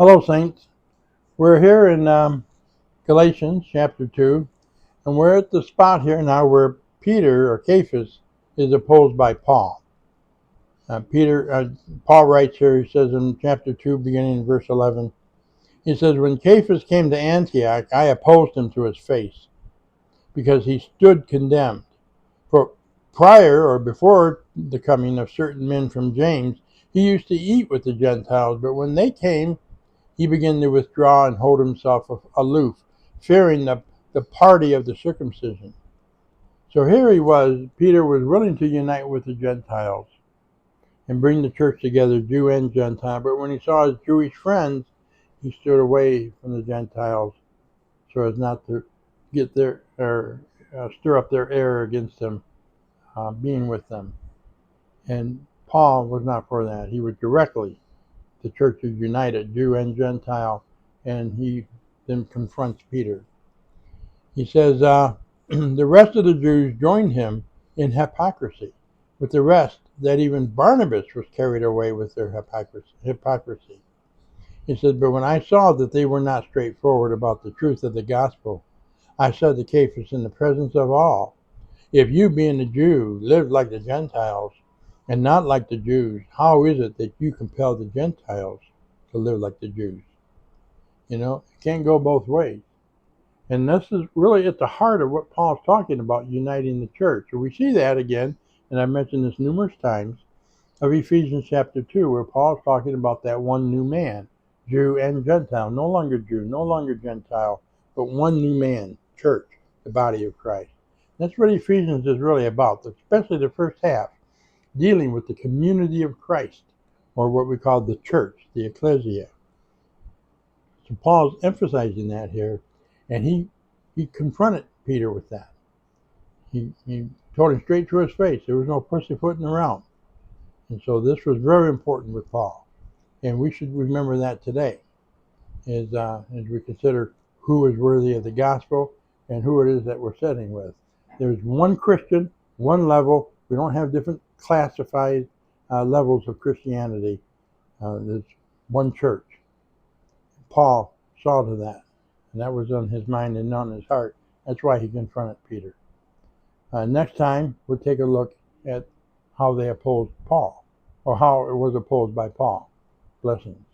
Hello, Saints. We're here in Galatians chapter 2, and we're at the spot here now where Peter, or Cephas, is opposed by Paul. Paul writes here, he says in chapter 2, beginning in verse 11, he says, "When Cephas came to Antioch, I opposed him to his face, because he stood condemned. For prior or before the coming of certain men from James, he used to eat with the Gentiles, but when they came, he began to withdraw and hold himself aloof, fearing the party of the circumcision." So here he was, Peter was willing to unite with the Gentiles and bring the church together, Jew and Gentile. But when he saw his Jewish friends, he stood away from the Gentiles so as not to get their or stir up their error against them, being with them. And Paul was not for that. He was directly, the church is united, Jew and Gentile, and he then confronts Peter. He says, the rest of the Jews joined him in hypocrisy, with the rest that even Barnabas was carried away with their hypocrisy. He said, but when I saw that they were not straightforward about the truth of the gospel, I said to Cephas in the presence of all, if you, being a Jew, live like the Gentiles and not like the Jews, how is it that you compel the Gentiles to live like the Jews? You know, it can't go both ways. And this is really at the heart of what Paul's talking about, uniting the church. And we see that again, and I've mentioned this numerous times, of Ephesians chapter 2, where Paul's talking about that one new man, Jew and Gentile, no longer Jew, no longer Gentile, but one new man, church, the body of Christ. That's what Ephesians is really about, especially the first half, dealing with the community of Christ, or what we call the church, the ecclesia. So Paul's emphasizing that here, and he confronted Peter with that. He told him straight to his face. There was no pussyfooting around. And so this was very important with Paul. And we should remember that today as we consider who is worthy of the gospel and who it is that we're sitting with. There's one Christian, one level. We don't have different classified levels of Christianity. There's one church. Paul saw to that, and that was on his mind and on his heart. That's why he confronted Peter. Next time, we'll take a look at how they opposed Paul, or how it was opposed by Paul. Blessings.